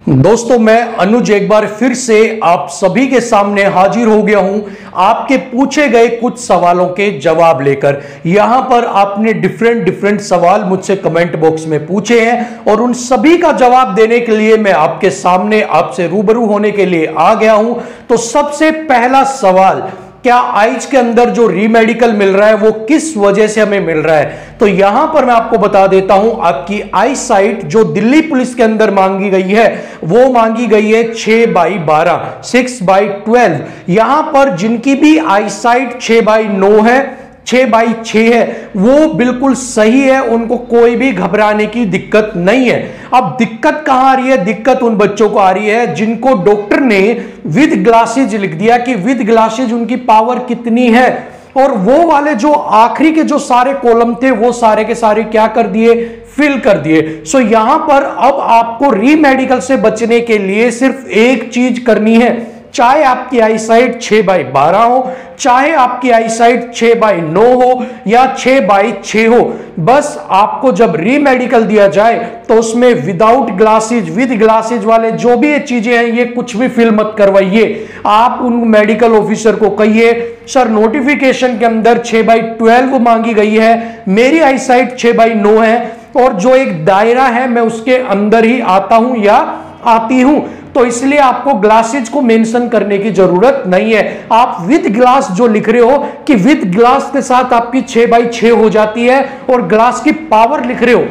दोस्तों मैं अनुज एक बार फिर से आप सभी के सामने हाजिर हो गया हूं आपके पूछे गए कुछ सवालों के जवाब लेकर। यहां पर आपने डिफरेंट सवाल मुझसे कमेंट बॉक्स में पूछे हैं और उन सभी का जवाब देने के लिए मैं आपके सामने आपसे रूबरू होने के लिए आ गया हूं। तो सबसे पहला सवाल, क्या आइज के अंदर जो रीमेडिकल मिल रहा है वो किस वजह से हमें मिल रहा है? तो यहां पर मैं आपको बता देता हूं, आपकी आई साइट जो दिल्ली पुलिस के अंदर मांगी गई है वो मांगी गई है 6/12, 6/12। यहां पर जिनकी भी आई साइट 6/9 है, 6/6 है, वो बिल्कुल सही है, उनको कोई भी घबराने की दिक्कत नहीं है। अब दिक्कत कहां आ रही है? दिक्कत उन बच्चों को आ रही है जिनको डॉक्टर ने विद ग्लासेज लिख दिया कि विद ग्लासेज उनकी पावर कितनी है, और वो वाले जो आखिरी के जो सारे कॉलम थे वो सारे के सारे क्या कर दिए? फिल कर दिए। सो यहां पर अब आपको रीमेडिकल से बचने के लिए सिर्फ एक चीज करनी है, चाहे आपकी आई साइट 6/12 हो, चाहे आपकी आई साइट 6/9 हो या 6/6 हो, बस आपको जब रीमेडिकल दिया जाए तो उसमें विदाउट ग्लासेज विद ग्लासेज वाले जो भी ये चीजें हैं ये कुछ भी फिल मत करवाइए। आप उन मेडिकल ऑफिसर को कहिए, सर नोटिफिकेशन के अंदर 6/12 मांगी गई है, मेरी आई साइट 6/9 है और जो एक दायरा है मैं उसके अंदर ही आता हूं या आती हूं, तो इसलिए आपको ग्लासेज को मेंशन करने की जरूरत नहीं है। आप विद ग्लास जो लिख रहे हो कि विद ग्लास के साथ आपकी 6/6 हो जाती है और ग्लास की पावर लिख रहे हो,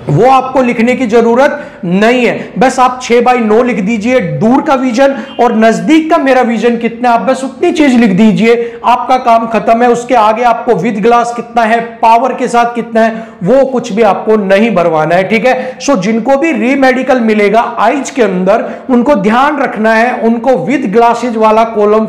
वो आपको लिखने की जरूरत नहीं है। बस आप 6/9 लिख दीजिए, दूर का विजन और नजदीक का मेरा विजन कितना, आप बस उतनी चीज लिख दीजिए, आपका काम खत्म है। उसके आगे आपको विद ग्लास कितना है, पावर के साथ कितना है, वो कुछ भी आपको नहीं भरवाना है, ठीक है। सो जिनको भी रीमेडिकल मिलेगा आइज के अंदर, उनको ध्यान रखना है, उनको विद ग्लासेज वाला कॉलम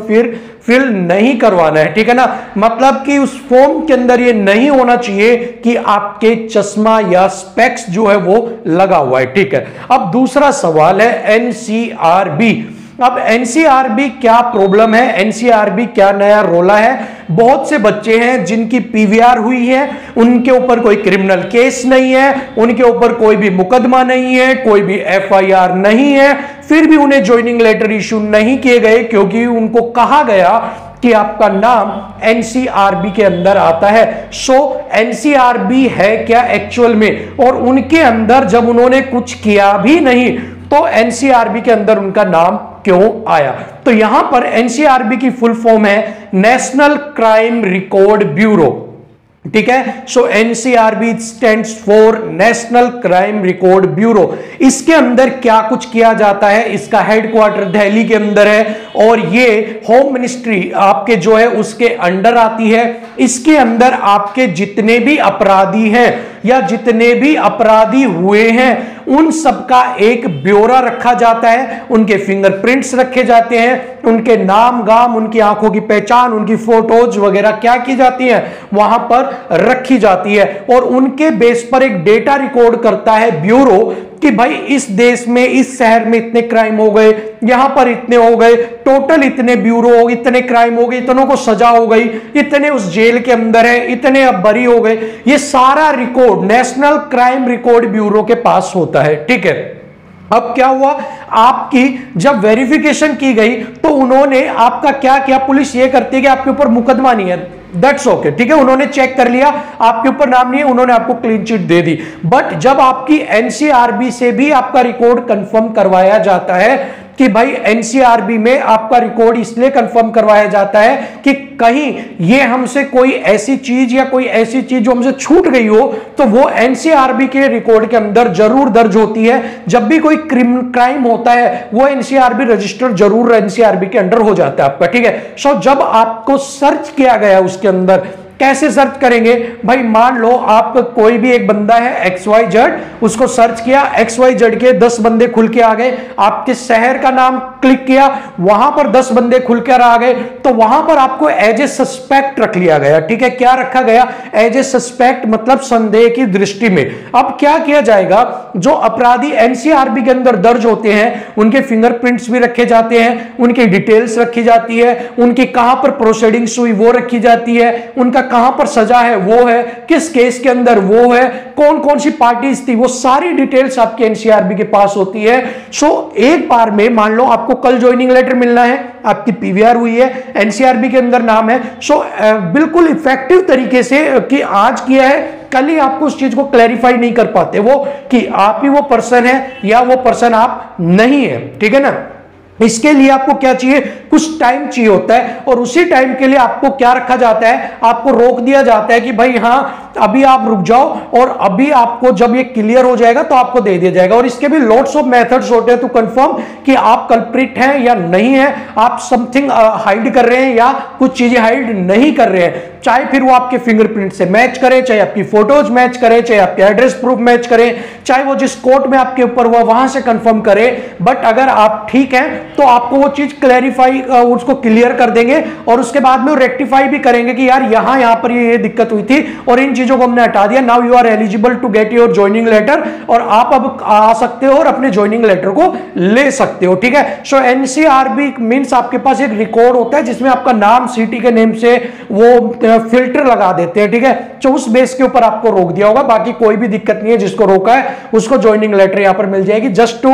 फिल नहीं करवाना है, ठीक है ना। मतलब कि उस फॉर्म के अंदर ये नहीं होना चाहिए कि आपके चश्मा या स्पेक्स जो है वो लगा हुआ है, ठीक है। अब दूसरा सवाल है एनसीआरबी। अब एनसीआरबी क्या प्रॉब्लम है, एनसीआरबी क्या नया रोला है? बहुत से बच्चे हैं जिनकी पीवीआर हुई है, उनके ऊपर कोई क्रिमिनल केस नहीं है, उनके ऊपर कोई भी मुकदमा नहीं है, कोई भी एफआईआर नहीं है, फिर भी उन्हें ज्वाइनिंग लेटर इशू नहीं किए गए क्योंकि उनको कहा गया कि आपका नाम एनसीआरबी के अंदर आता है। सो एनसीआरबी है क्या एक्चुअल में? और उनके अंदर जब उन्होंने कुछ किया भी नहीं तो एनसीआरबी के अंदर उनका नाम क्यों आया? तो यहां पर एनसीआरबी की फुल फॉर्म है नेशनल क्राइम रिकॉर्ड ब्यूरो, ठीक है। So NCRB stands for national crime record bureau. इसके अंदर क्या कुछ किया जाता है? इसका हेडक्वार्टर दिल्ली के अंदर है और ये होम मिनिस्ट्री आपके जो है उसके अंडर आती है। इसके अंदर आपके जितने भी अपराधी हैं या जितने भी अपराधी हुए हैं उन सबका एक ब्यौरा रखा जाता है, उनके फिंगरप्रिंट्स रखे जाते हैं, उनके नाम गाम, उनकी आंखों की पहचान, उनकी फोटोज वगैरह क्या की जाती है वहां पर रखी जाती है और उनके बेस पर एक डेटा रिकॉर्ड करता है ब्यूरो कि भाई इस देश में इस शहर में इतने क्राइम हो गए, यहां पर इतने हो गए, टोटल इतने ब्यूरो हो, इतने क्राइम हो गए, इतनों को सजा हो गई, इतने उस जेल के अंदर है, इतने अब बरी हो गए। ये सारा record national crime record bureau के पास होता है, ठीक है। अब क्या हुआ, आपकी जब वेरिफिकेशन की गई तो उन्होंने आपका क्या किया? पुलिस ये करती है कि आपके ऊपर मुकदमा नहीं है, दैट्स ओके, ठीक है, उन्होंने चेक कर लिया आपके ऊपर नाम नहीं है, उन्होंने आपको clean chit they the. But जब आपकी एनसीआरबी से भी आपका रिकॉर्ड कंफर्म करवाया जाता है कि भाई एनसीआरबी में आपका रिकॉर्ड इसलिए कंफर्म करवाया जाता है कि कहीं ये हमसे कोई ऐसी चीज या कोई ऐसी चीज जो हमसे छूट गई हो तो वो एनसीआरबी के रिकॉर्ड के अंदर जरूर दर्ज होती है। जब भी कोई क्राइम होता है वो एनसीआरबी रजिस्टर जरूर एनसीआरबी के अंडर हो जाता है आपका, ठीक है। सो जब आपको सर्च किया गया उसके अंदर, कैसे सर्च करेंगे भाई? मान लो आप कोई भी एक बंदा है XYZ, उसको सर्च किया, XYZ के 10 बंदे खुल के आ गए, आपके शहर का नाम क्लिक किया, वहां पर 10 बंदे खुलकर आ गए, तो वहां पर आपको एज ए सस्पेक्ट रख लिया गया। ठीक है, क्या रखा गया? एज ए सस्पेक्ट, मतलब संदेह की दृष्टि में। अब क्या किया जाएगा, जो अपराधी एनसीआरबी के अंदर दर्ज होते हैं उनके फिंगरप्रिंट्स भी रखे जाते हैं, उनकी डिटेल्स रखी जाती है, उनकी कहां पर प्रोसीडिंग्स हुई वो रखी जाती है, उनका कहां पर सजा है वो है, किस केस के अंदर वो है, कौन कौन सी पार्टीज थी, वो सारी डिटेल्स आपके एनसीआरबी के पास होती है। सो एक बार में मान लो आपको कल ज्वाइनिंग लेटर मिलना है, आपकी पीवीआर हुई है, एनसीआरबी के अंदर नाम है, सो बिल्कुल इफेक्टिव तरीके से कि आज किया है, कल ही आपको उस चीज को क्लैरिफाई नहीं कर पाते वो कि आप ही वो पर्सन है या वो पर्सन आप नहीं है। ठीक है ना, इसके लिए आपको क्या चाहिए? कुछ टाइम चाहिए होता है, और उसी टाइम के लिए आपको क्या रखा जाता है? आपको रोक दिया जाता है कि भाई हाँ अभी आप रुक जाओ, और अभी आपको जब ये क्लियर हो जाएगा तो आपको दे दिया जाएगा। और इसके भी लॉट्स ऑफ मेथड्स होते हैं टू कंफर्म कि आप कल्प्रिट हैं या नहीं है, आप समथिंग हाइड कर रहे हैं या कुछ चीजें हाइड नहीं कर रहे हैं, चाहे फिर वो आपके फिंगरप्रिंट से मैच करे, चाहे आपकी फोटोज मैच करे, चाहे आपके एड्रेस प्रूफ मैच करे, चाहे वो जिस कोर्ट में आपके ऊपर हुआ वहां से कंफर्म करे, बट अगर आप ठीक हैं तो आपको वो चीज क्लैरिफाई, उसको क्लियर कर देंगे, और उसके बाद में वो रेक्टिफाई भी करेंगे कि यार यहां पर ये दिक्कत हुई थी और इन चीजों को हमने हटा दिया, now you are eligible to get your joining letter, और आप अब आ सकते हो और अपने ज्वाइनिंग लेटर को ले सकते हो। ठीक है, सो एनसीआरबी मींस आपके पास एक रिकॉर्ड होता है जिसमें आपका नाम सिटी के नेम से वो फिल्टर लगा देते हैं। ठीक है, तो उस बेस के ऊपर आपको रोक दिया होगा, बाकी कोई भी दिक्कत नहीं है, जिसको रोका है उसको ज्वाइनिंग लेटर यहां पर मिल जाएगी। जस्ट टू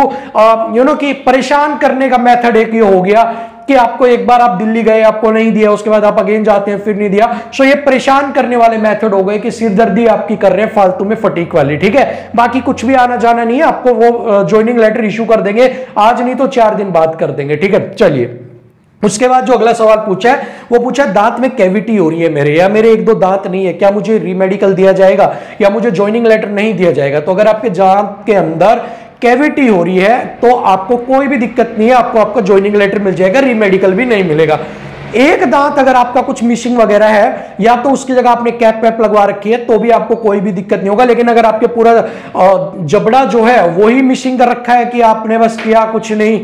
यू नो कि परेशान करने का मेथड एक ये हो गया कि आपको एक बार आप दिल्ली गए, आपको नहीं दिया, उसके बाद आप अगेन जाते हैं, फिर नहीं दिया। सो ये परेशान करने वाले मेथड हो गए कि सिरदर्दी आपकी कर रहे हैं फालतू में, फटीक वाली। ठीक है, बाकी कुछ भी आना जाना नहीं है, आपको वो ज्वाइनिंग लेटर इशू कर देंगे, आज नहीं तो 4 दिन बाद कर देंगे। ठीक है, चलिए उसके बाद जो अगला सवाल पूछा है वो पूछा दांत में कैविटी हो रही है मेरे, या मेरे 1-2 दांत नहीं है, क्या मुझे रीमेडिकल दिया जाएगा या मुझे ज्वाइनिंग लेटर नहीं दिया जाएगा? तो अगर आपके दांत के अंदर कैविटी हो रही है तो आपको कोई भी दिक्कत नहीं है, आपको आपका ज्वाइनिंग लेटर मिल जाएगा, रीमेडिकल भी नहीं मिलेगा। एक दांत अगर आपका कुछ मिसिंग वगैरह है या तो उसकी जगह आपने कैप वैप लगवा रखी है तो भी आपको कोई भी दिक्कत नहीं होगा, लेकिन अगर आपके पूरा जबड़ा जो है वही मिसिंग कर रखा है कि आपने बस किया कुछ नहीं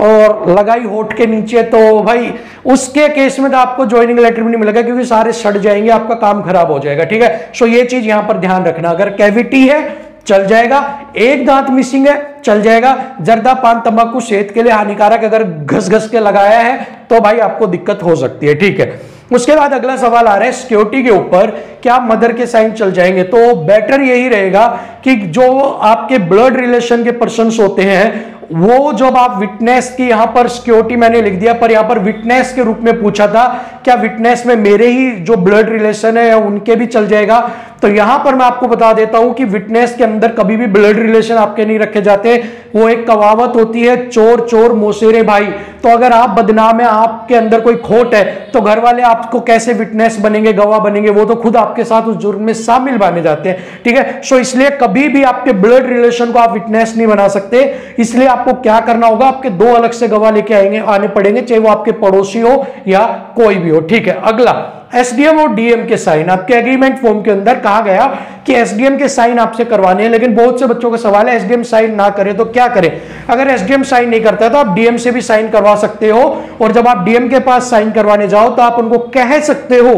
और लगाई होठ के नीचे, तो भाई उसके केस में तो आपको ज्वाइनिंग लेटर भी नहीं मिलेगा, क्योंकि सारे सड़ जाएंगे, आपका काम खराब हो जाएगा। ठीक है, सो ये चीज यहां पर ध्यान रखना। अगर कैविटी है चल जाएगा, एक दांत मिसिंग है चल जाएगा, जर्दा पान तंबाकू सेहत के लिए हानिकारक अगर घस घस के लगाया है तो भाई आपको दिक्कत हो सकती है। ठीक है, उसके बाद अगला सवाल आ रहा है सिक्योरिटी के ऊपर, क्या मदर के साइन चल जाएंगे? तो बेटर यही रहेगा कि जो आपके ब्लड रिलेशन के पर्सन्स होते हैं वो जब आप विटनेस की, यहां पर सिक्योरिटी मैंने लिख दिया पर यहां पर विटनेस के रूप में पूछा था, क्या विटनेस में मेरे ही जो ब्लड रिलेशन है उनके भी चल जाएगा? तो यहां पर मैं आपको बता देता हूं कि विटनेस के अंदर कभी भी ब्लड रिलेशन आपके नहीं रखे जाते, वो एक कहावत होती है चोर चोर मोसेरे भाई। तो अगर आप बदनाम है, आपके अंदर कोई खोट है, तो घर वाले आपको कैसे विटनेस बनेंगे, गवाह बनेंगे? वो तो खुद आपके साथ उस जुर्म में शामिल माने जाते हैं। ठीक है, सो इसलिए कभी भी आपके ब्लड रिलेशन को आप विटनेस नहीं बना सकते, इसलिए आपको क्या करना होगा, आपके 2 अलग से गवाह लेके आने पड़ेंगे, चाहे वो आपके पड़ोसी हो या कोई भी हो। ठीक है, अगला एसडीएम और डीएम के साइन आपके एग्रीमेंट फॉर्म के अंदर कहा गया कि एसडीएम के साइन आपसे करवाने हैं, लेकिन बहुत से बच्चों का सवाल है एसडीएम साइन ना करे तो क्या करें? अगर एसडीएम साइन नहीं करता है तो आप डीएम से भी साइन करवा सकते हो, और जब आप डीएम के पास साइन करवाने जाओ तो आप उनको कह सकते हो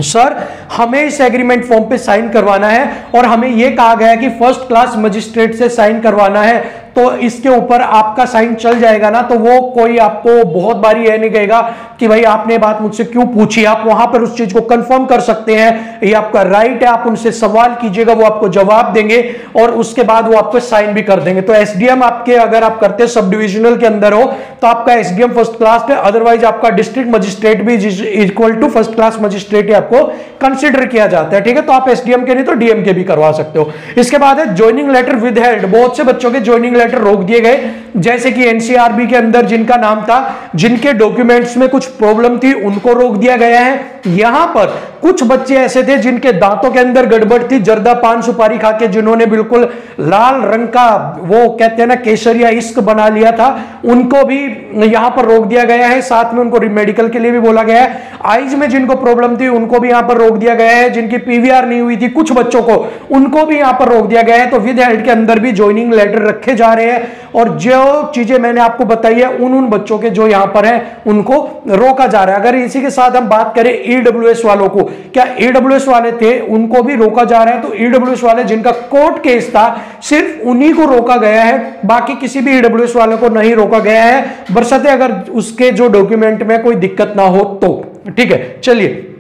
सर हमें इस एग्रीमेंट फॉर्म पे साइन करवाना है और हमें यह कहा गया है कि फर्स्ट क्लास मजिस्ट्रेट से साइन करवाना है, तो इसके ऊपर आपका साइन चल जाएगा ना? तो वो कोई आपको बहुत बारी यह नहीं कहेगा कि भाई आपने बात मुझसे क्यों पूछी, आप वहां पर उस चीज को कंफर्म कर सकते हैं, ये आपका राइट है, आप उनसे सवाल कीजिएगा, वो आपको जवाब देंगे और उसके बाद वो आपको साइन भी कर देंगे। तो एसडीएम आपके अगर आप करते हैं सब डिविजनल के अंदर हो तो आपका एसडीएम फर्स्ट क्लास है, अदरवाइज आपका डिस्ट्रिक्ट मजिस्ट्रेट भी equal to first class magistrate आपको कंसिडर किया जाता है। ठीक है, तो आप एसडीएम के नहीं तो डीएम के भी करवा सकते हो। इसके बाद है ज्वाइनिंग लेटर विद हेल्ड, बहुत से बच्चों के ज्वाइनिंग लेटर रोक दिए गए, जैसे कि एनसीआरबी के अंदर जिनका नाम था, जिनके डॉक्यूमेंट्स में कुछ प्रॉब्लम थी उनको रोक दिया गया है। यहां पर कुछ बच्चे ऐसे थे जिनके दांतों के अंदर गड़बड़ थी, जर्दा पान सुपारी खा के जिन्होंने बिल्कुल लाल रंग का वो कहते हैं ना केसरिया इश्क बना लिया था, उनको भी यहां पर रोक दिया गया है। साथ में उनको मेडिकल के लिए भी बोला गया है। आईज में जिनको प्रॉब्लम थी उनको भी यहां पर रोक दिया गया है, जिनकी पीवीआर नहीं हुई थी कुछ बच्चों को उनको भी यहां पर रोक दिया गया है। तो विद हेल्ड के अंदर भी ज्वाइनिंग लेटर रखे जा रहे हैं, और जो चीजें मैंने आपको बताई है उन बच्चों के जो यहां पर हैं उनको रोका जा रहा है। अगर इसी के साथ हम बात करें ईडब्ल्यूएस वालों को, क्या ईडब्ल्यूएस वाले थे उनको भी रोका जा रहा है? तो ईडब्ल्यूएस वाले जिनका कोर्ट केस था सिर्फ उन्हीं को रोका गया है, बाकी किसी भी ईडब्ल्यूएस वाले को नहीं रोका गया है, बशर्ते अगर उसके जो डॉक्यूमेंट में कोई दिक्कत ना हो तो। ठीक है, चलिए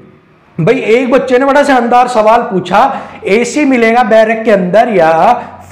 भाई, एक बच्चे ने बड़ा शानदार सवाल पूछा, एसी मिलेगा बैरक के अंदर या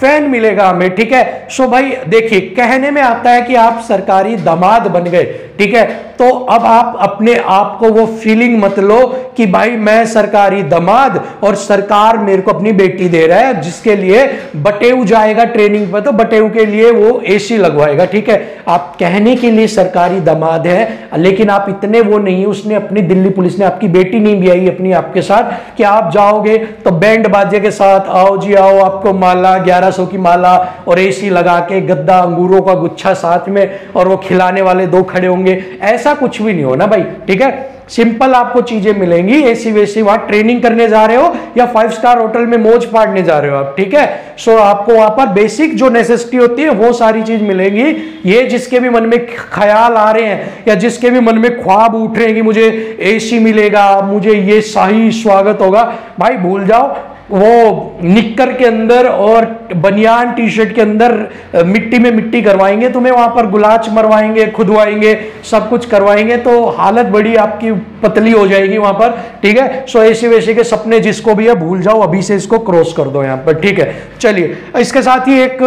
फैन मिलेगा हमें? ठीक है, सो भाई देखिए, कहने में आता है कि आप सरकारी दामाद बन गए, ठीक है, तो अब आप अपने आप को वो फीलिंग मत लो कि भाई मैं सरकारी दामाद और सरकार मेरे को अपनी बेटी दे रहा है, जिसके लिए बटेऊ जाएगा ट्रेनिंग पर तो बटेऊ के लिए वो एसी लगवाएगा। ठीक है, आप कहने के लिए सरकारी दामाद है, लेकिन आप इतने वो नहीं। उसने अपनी दिल्ली पुलिस ने आपकी बेटी नहीं भी आई अपनी आपके साथ कि आप जाओगे तो बैंड बाजे के साथ आओ जी आओ, आपको माला 1100 की माला और एसी लगा के गद्दा अंगूरों का गुच्छा साथ में और वो खिलाने वाले 2 खड़े होंगे, ऐसा कुछ भी नहीं होना भाई। ठीक है, सिंपल आपको चीजें मिलेंगी, एसी वेसी, वहां ट्रेनिंग करने जा रहे हो या 5 स्टार होटल में मौज फाड़ने जा रहे हो आप। ठीक है, सो आपको वहां पर बेसिक जो नेसेसिटी होती है वो सारी चीज मिलेंगी। ये जिसके भी मन में ख्याल आ रहे हैं या जिसके भी मन में ख्वाब उठ रहे हैं कि मुझे एसी मिलेगा, मुझे ये शाही स्वागत होगा, भाई भूल जाओ। वो निक्कर के अंदर और बनियान टी शर्ट के अंदर मिट्टी में मिट्टी करवाएंगे तुम्हें, वहां पर गुलाच मरवाएंगे, खुदवाएंगे, सब कुछ करवाएंगे, तो हालत बड़ी आपकी पतली हो जाएगी वहां पर। ठीक है, सो ऐसे वैसे के सपने जिसको भी है भूल जाओ, अभी से इसको क्रॉस कर दो यहाँ पर। ठीक है, चलिए, इसके साथ ही एक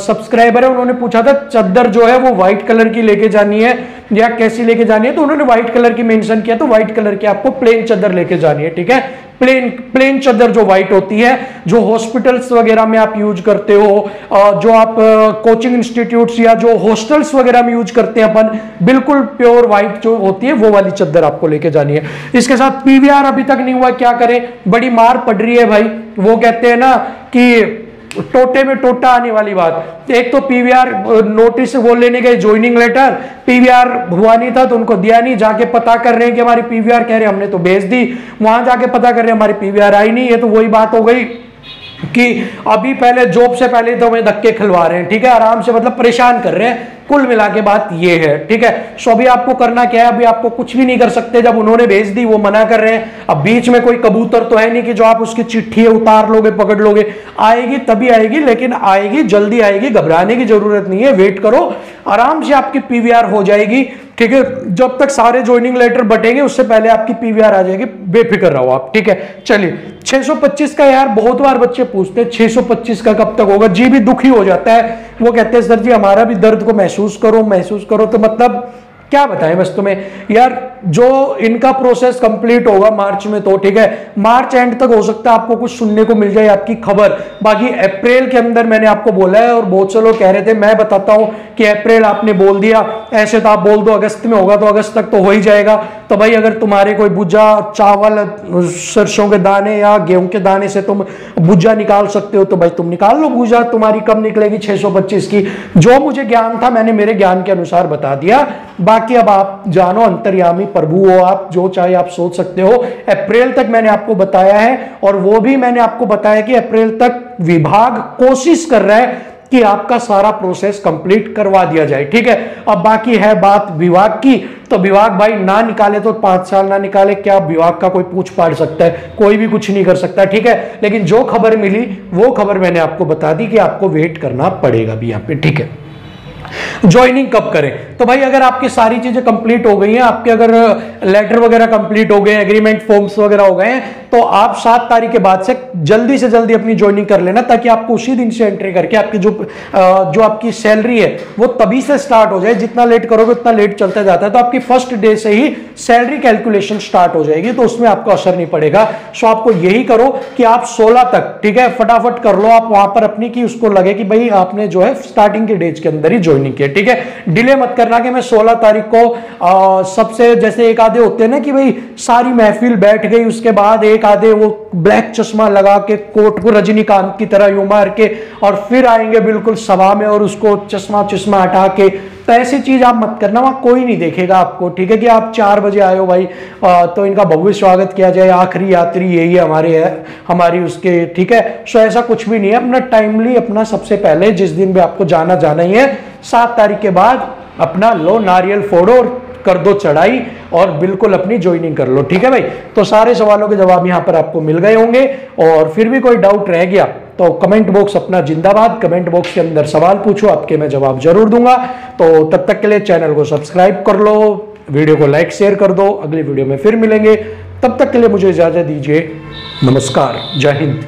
सब्सक्राइबर है, उन्होंने पूछा था चादर जो है वो व्हाइट कलर की लेके जानी है या कैसी लेके जानी है, तो उन्होंने व्हाइट कलर की मेंशन किया, तो व्हाइट कलर की आपको प्लेन चादर लेके जानी है। ठीक है, प्लेन चादर जो व्हाइट होती है, जो हॉस्पिटल्स वगैरह में आप यूज करते हो, जो आप कोचिंग इंस्टीट्यूट्स या जो हॉस्टल्स वगैरह में यूज करते हैं अपन, बिल्कुल प्योर व्हाइट जो होती है वो वाली चादर आपको लेके जानी है। इसके साथ पीवीआर अभी तक नहीं हुआ, क्या करें, बड़ी मार पड़ रही है भाई। वो कहते हैं ना कि टोटे में टोटा आने वाली बात। एक तो पीवीआर नोटिस वो लेने गए, ज्वाइनिंग लेटर, पीवीआर हुआ नहीं था तो उनको दिया नहीं, जाके पता कर रहे हैं कि हमारी पीवीआर, कह रहे हमने तो भेज दी, वहां जाके पता कर रहे हैं हमारी पीवीआर आई नहीं। ये तो वही बात हो गई कि अभी पहले जॉब से पहले तो हमें धक्के खिलवा रहे हैं। ठीक है, आराम से, मतलब परेशान कर रहे हैं। कुल मिला के बात ये है। ठीक है, सो अभी आपको करना क्या है, अभी आपको कुछ भी नहीं कर सकते। जब उन्होंने भेज दी, वो मना कर रहे हैं, अब बीच में कोई कबूतर तो है नहीं कि जो आप उसकी चिट्ठी है उतार लोगे, पकड़ लोगे। आएगी तभी आएगी, लेकिन आएगी, जल्दी आएगी, घबराने की जरूरत नहीं है, वेट करो, आराम से आपकी पीवीआर हो जाएगी। ठीक है, जब तक सारे ज्वाइनिंग लेटर बटेंगे उससे पहले आपकी पीवीआर आ जाएगी, बेफिक्र रहो आप। ठीक है, चलिए, 625 का यार बहुत बार बच्चे पूछते हैं 625 का कब तक होगा, जी भी दुखी हो जाता है। वो कहते हैं सर जी हमारा भी दर्द को महसूस करो, तो मतलब क्या बताएं बस तुम्हें यार, जो इनका प्रोसेस कंप्लीट होगा मार्च में, तो ठीक है, मार्च एंड तक हो सकता है आपको कुछ सुनने को मिल जाए आपकी खबर। बाकी अप्रैल के अंदर मैंने आपको बोला है, और बहुत से लोग कह रहे थे, मैं बताता हूं कि अप्रैल आपने बोल दिया, ऐसे तो आप बोल दो अगस्त में होगा, तो अगस्त तक तो हो ही जाएगा। तो भाई अगर तुम्हारे कोई भुजा चावल, सरसों के दाने या गेहूं के दाने से तुम भुजा निकाल सकते हो तो भाई तुम निकाल लो भुजा, तुम्हारी कब निकलेगी 625 की। जो मुझे ज्ञान था मैंने मेरे ज्ञान के अनुसार बता दिया, बाकी अब आप जानो, अंतर्यामी प्रभु हो आप, जो चाहे आप सोच सकते हो। अप्रैल तक मैंने आपको बताया है, और वो भी मैंने आपको बताया कि अप्रैल तक विभाग कोशिश कर रहा है कि आपका सारा प्रोसेस कंप्लीट करवा दिया जाए। ठीक है, अब बाकी है बात विभाग की, तो विभाग भाई ना निकाले तो 5 साल ना निकाले, क्या विभाग का कोई पूछ पाड़ सकता है? कोई भी कुछ नहीं कर सकता। ठीक है, लेकिन जो खबर मिली वो खबर मैंने आपको बता दी कि आपको वेट करना पड़ेगा भी यहाँ पे। ठीक है, ज्वाइनिंग कब करें, तो भाई अगर आपकी सारी चीजें कंप्लीट हो गई हैं, आपके अगर लेटर वगैरह कंप्लीट हो गए, एग्रीमेंट फॉर्म्स वगैरह हो गए हैं, तो आप 7 तारीख के बाद से जल्दी अपनी ज्वाइनिंग कर लेना, ताकि आपको उसी दिन से एंट्री करके आपकी जो आपकी सैलरी है वो तभी से स्टार्ट हो जाए। जितना लेट करोगे उतना लेट चलता जाता है, तो आपकी फर्स्ट डे से ही सैलरी कैलकुलेशन स्टार्ट हो जाएगी, तो उसमें आपको असर नहीं पड़ेगा। सो आपको यही करो कि आप 16 तक, ठीक है, फटाफट कर लो आप वहां पर अपनी, की उसको लगे कि भाई आपने जो है स्टार्टिंग के डेज के अंदर ही ज्वाइनिंग किया। ठीक है, डिले मत करना कि मैं 16 तारीख को सबसे, जैसे एक आधे होते हैं ना कि भाई सारी महफिल बैठ गई, उसके बाद एक आधे वो ब्लैक चश्मा लगा के कोट को रजनीकांत की तरह यूं मार के और फिर आएंगे बिल्कुल सभा में और उसको चश्मा हटा के तो ऐसी चीज आप मत करना, वहां कोई नहीं देखेगा आपको, ठीक है, कि आप 4 बजे आए हो भाई तो इनका भव्य स्वागत किया जाए, आखिरी यात्री यही है हमारी उसके, ठीक है। सो ऐसा कुछ भी नहीं है, अपना टाइमली, अपना सबसे पहले जिस दिन भी आपको जाना ही है 7 तारीख के बाद अपना लो नारियल फोड़ो और कर दो चढ़ाई और बिल्कुल अपनी ज्वाइनिंग कर लो, ठीक है भाई। तो सारे सवालों के जवाब यहां पर आपको मिल गए होंगे, और फिर भी कोई डाउट रह गया तो कमेंट बॉक्स अपना जिंदाबाद, कमेंट बॉक्स के अंदर सवाल पूछो, आपके मैं जवाब जरूर दूंगा। तो तब तक के लिए चैनल को सब्सक्राइब कर लो, वीडियो को लाइक शेयर कर दो, अगली वीडियो में फिर मिलेंगे, तब तक के लिए मुझे इजाजत दीजिए, नमस्कार, जय हिंद।